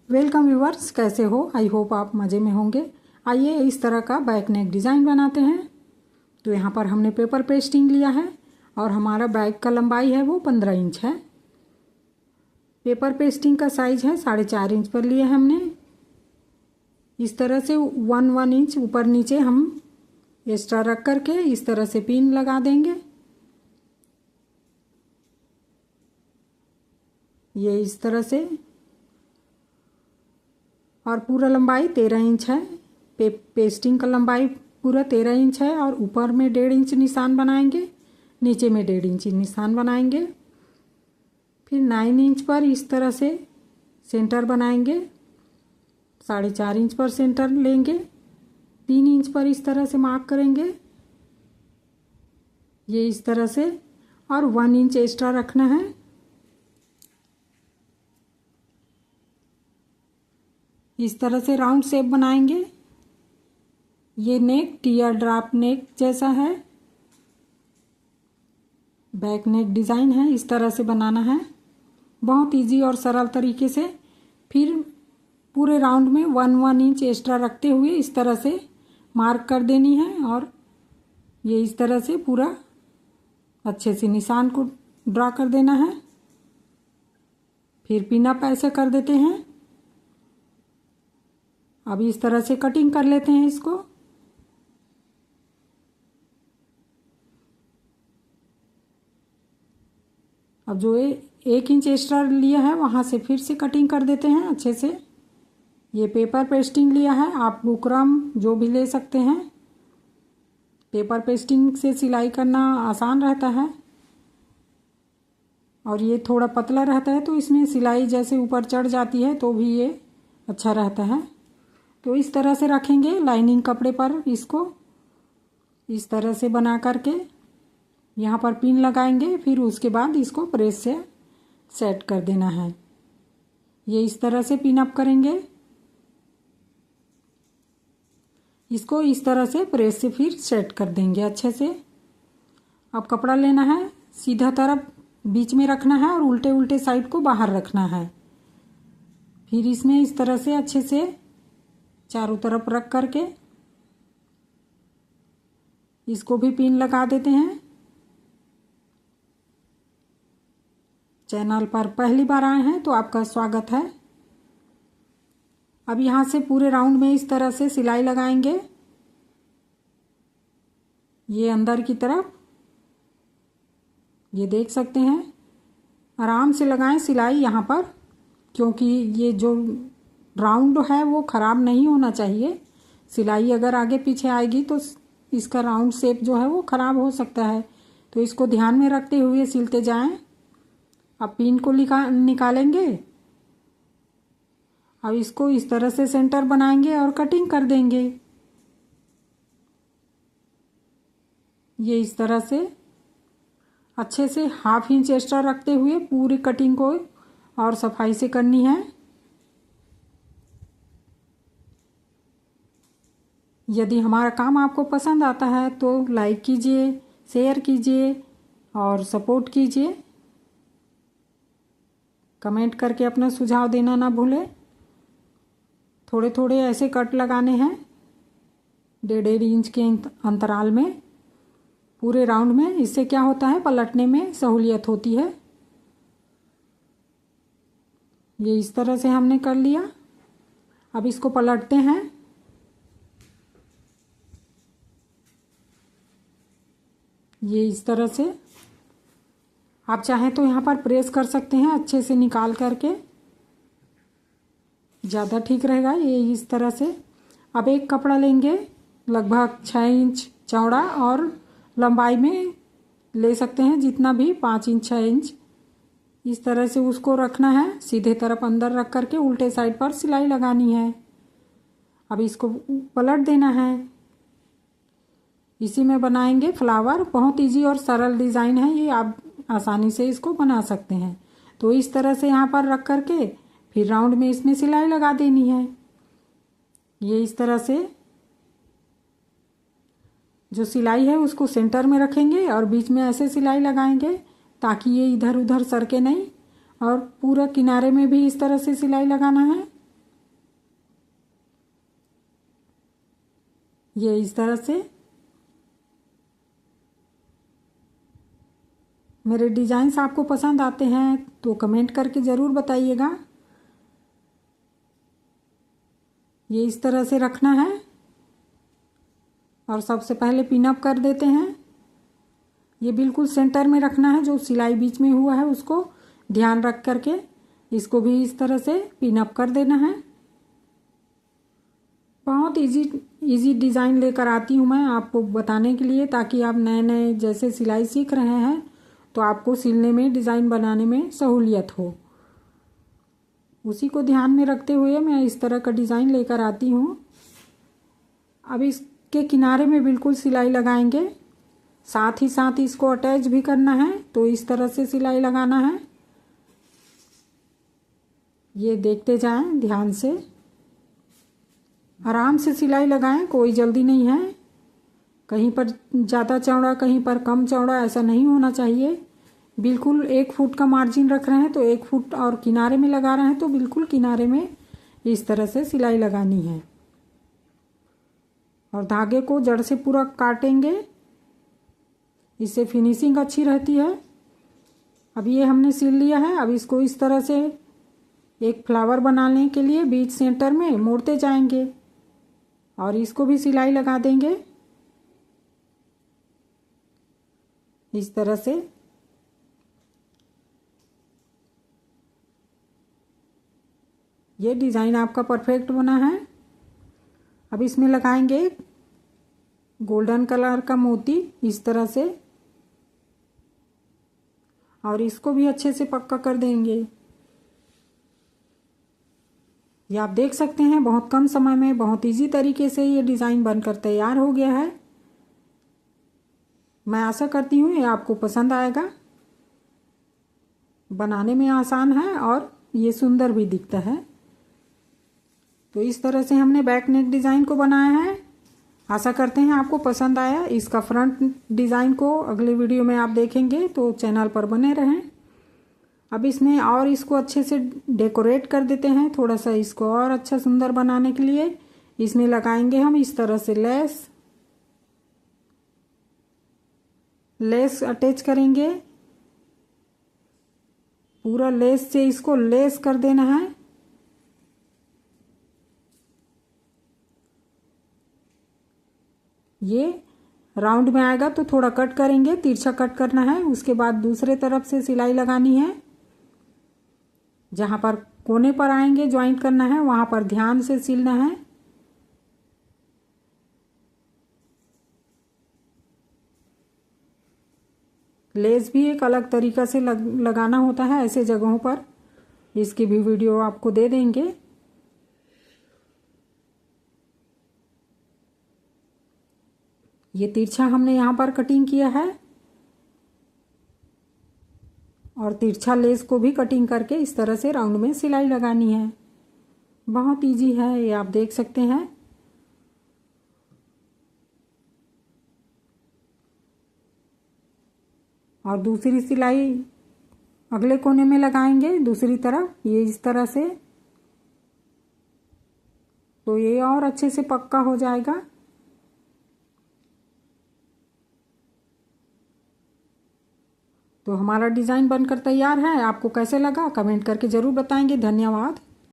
Welcome viewers, कैसे हो? I hope आप मज़े में होंगे। आइए इस तरह का बैक नेक डिज़ाइन बनाते हैं। तो यहाँ पर हमने पेपर पेस्टिंग लिया है और हमारा बैक का लंबाई है वो 15 इंच है। पेपर पेस्टिंग का साइज है 4.5 इंच पर लिया है हमने। इस तरह से 1 इंच ऊपर नीचे हम एक्स्ट्रा रख करके इस तरह से पिन लगा देंगे। ये इस तरह से, और पूरा लंबाई 13 इंच है। पेस्टिंग का लंबाई पूरा 13 इंच है और ऊपर में 1.5 इंच निशान बनाएंगे, नीचे में 1.5 इंच निशान बनाएंगे। फिर 9 इंच पर इस तरह से सेंटर बनाएंगे, 4.5 इंच पर सेंटर लेंगे, 3 इंच पर इस तरह से मार्क करेंगे, ये इस तरह से, और 1 इंच एक्स्ट्रा रखना है। इस तरह से राउंड शेप बनाएंगे। ये नेक टीयर ड्रॉप नेक जैसा है, बैक नेक डिज़ाइन है, इस तरह से बनाना है। बहुत इजी और सरल तरीके से। फिर पूरे राउंड में 1 इंच एक्स्ट्रा रखते हुए इस तरह से मार्क कर देनी है और ये इस तरह से पूरा अच्छे से निशान को ड्रा कर देना है। फिर पिन अप ऐसे कर देते हैं। अब इस तरह से कटिंग कर लेते हैं इसको। अब जो 1 इंच एक्स्ट्रा लिया है वहाँ से फिर से कटिंग कर देते हैं अच्छे से। ये पेपर पेस्टिंग लिया है, आप बुकरम जो भी ले सकते हैं। पेपर पेस्टिंग से सिलाई करना आसान रहता है और ये थोड़ा पतला रहता है, तो इसमें सिलाई जैसे ऊपर चढ़ जाती है तो भी ये अच्छा रहता है। तो इस तरह से रखेंगे लाइनिंग कपड़े पर। इसको इस तरह से बना करके यहाँ पर पिन लगाएंगे, फिर उसके बाद इसको प्रेस से सेट कर देना है। ये इस तरह से पिन अप करेंगे, इसको इस तरह से प्रेस से फिर सेट कर देंगे अच्छे से। अब कपड़ा लेना है, सीधा तरफ बीच में रखना है और उल्टे उल्टे साइड को बाहर रखना है। फिर इसमें इस तरह से अच्छे से चारों तरफ रख करके इसको भी पिन लगा देते हैं। चैनल पर पहली बार आए हैं तो आपका स्वागत है। अब यहाँ से पूरे राउंड में इस तरह से सिलाई लगाएंगे, ये अंदर की तरफ, ये देख सकते हैं। आराम से लगाएं सिलाई यहाँ पर, क्योंकि ये जो राउंड है वो ख़राब नहीं होना चाहिए। सिलाई अगर आगे पीछे आएगी तो इसका राउंड शेप जो है वो ख़राब हो सकता है, तो इसको ध्यान में रखते हुए सिलते जाएं। अब पिन को निकालेंगे। अब इसको इस तरह से सेंटर बनाएंगे और कटिंग कर देंगे। ये इस तरह से अच्छे से 1/2 इंच एक्स्ट्रा रखते हुए पूरी कटिंग को और सफाई से करनी है। यदि हमारा काम आपको पसंद आता है तो लाइक कीजिए, शेयर कीजिए और सपोर्ट कीजिए। कमेंट करके अपना सुझाव देना ना भूलें। थोड़े थोड़े ऐसे कट लगाने हैं 1.5 इंच के अंतराल में पूरे राउंड में। इससे क्या होता है, पलटने में सहूलियत होती है। ये इस तरह से हमने कर लिया। अब इसको पलटते हैं। ये इस तरह से, आप चाहें तो यहाँ पर प्रेस कर सकते हैं अच्छे से निकाल करके, ज़्यादा ठीक रहेगा। ये इस तरह से। अब एक कपड़ा लेंगे लगभग 6 इंच चौड़ा और लंबाई में ले सकते हैं जितना भी, 5 इंच 6 इंच, इस तरह से उसको रखना है। सीधे तरफ अंदर रख करके उल्टे साइड पर सिलाई लगानी है। अब इसको पलट देना है। इसी में बनाएंगे फ्लावर। बहुत इजी और सरल डिज़ाइन है ये, आप आसानी से इसको बना सकते हैं। तो इस तरह से यहाँ पर रख करके फिर राउंड में इसमें सिलाई लगा देनी है। ये इस तरह से जो सिलाई है उसको सेंटर में रखेंगे और बीच में ऐसे सिलाई लगाएंगे ताकि ये इधर उधर सरके नहीं, और पूरा किनारे में भी इस तरह से सिलाई लगाना है। ये इस तरह से। मेरे डिज़ाइंस आपको पसंद आते हैं तो कमेंट करके ज़रूर बताइएगा। ये इस तरह से रखना है और सबसे पहले पिन अप कर देते हैं। ये बिल्कुल सेंटर में रखना है, जो सिलाई बीच में हुआ है उसको ध्यान रख करके इसको भी इस तरह से पिन अप कर देना है। बहुत इजी डिज़ाइन लेकर आती हूँ मैं आपको बताने के लिए, ताकि आप नए नए जैसे सिलाई सीख रहे हैं तो आपको सिलने में, डिज़ाइन बनाने में सहूलियत हो। उसी को ध्यान में रखते हुए मैं इस तरह का डिज़ाइन लेकर आती हूँ। अब इसके किनारे में बिल्कुल सिलाई लगाएंगे, साथ ही साथ इसको अटैच भी करना है, तो इस तरह से सिलाई लगाना है। ये देखते जाएं ध्यान से, आराम से सिलाई लगाएं, कोई जल्दी नहीं है। कहीं पर ज़्यादा चौड़ा, कहीं पर कम चौड़ा, ऐसा नहीं होना चाहिए। बिल्कुल 1 फुट का मार्जिन रख रहे हैं तो 1 फुट, और किनारे में लगा रहे हैं तो बिल्कुल किनारे में इस तरह से सिलाई लगानी है। और धागे को जड़ से पूरा काटेंगे, इससे फिनिशिंग अच्छी रहती है। अब ये हमने सिल लिया है। अब इसको इस तरह से एक फ्लावर बनाने के लिए बीच सेंटर में मोड़ते जाएंगे और इसको भी सिलाई लगा देंगे इस तरह से। ये डिज़ाइन आपका परफेक्ट बना है। अब इसमें लगाएंगे गोल्डन कलर का मोती इस तरह से, और इसको भी अच्छे से पक्का कर देंगे। ये आप देख सकते हैं बहुत कम समय में बहुत इजी तरीके से ये डिज़ाइन बनकर तैयार हो गया है। मैं आशा करती हूँ ये आपको पसंद आएगा। बनाने में आसान है और ये सुंदर भी दिखता है। तो इस तरह से हमने बैक नेक डिज़ाइन को बनाया है। आशा करते हैं आपको पसंद आया। इसका फ्रंट डिज़ाइन को अगले वीडियो में आप देखेंगे, तो चैनल पर बने रहें। अब इसमें और इसको अच्छे से डेकोरेट कर देते हैं, थोड़ा सा इसको और अच्छा सुंदर बनाने के लिए इसमें लगाएंगे हम इस तरह से लेस अटैच करेंगे। पूरा लेस से इसको लेस कर देना है। ये राउंड में आएगा तो थोड़ा कट करेंगे, तिरछा कट करना है। उसके बाद दूसरे तरफ से सिलाई लगानी है। जहाँ पर कोने पर आएंगे ज्वाइंट करना है, वहाँ पर ध्यान से सिलना है। लेस भी एक अलग तरीका से लगाना होता है ऐसे जगहों पर। इसकी भी वीडियो आपको दे देंगे। ये तिरछा हमने यहाँ पर कटिंग किया है और तिरछा लेस को भी कटिंग करके इस तरह से राउंड में सिलाई लगानी है। बहुत इजी है, ये आप देख सकते हैं। और दूसरी सिलाई अगले कोने में लगाएंगे दूसरी तरफ, ये इस तरह से, तो ये और अच्छे से पक्का हो जाएगा। तो हमारा डिज़ाइन बनकर तैयार है। आपको कैसे लगा कमेंट करके ज़रूर बताएंगे। धन्यवाद।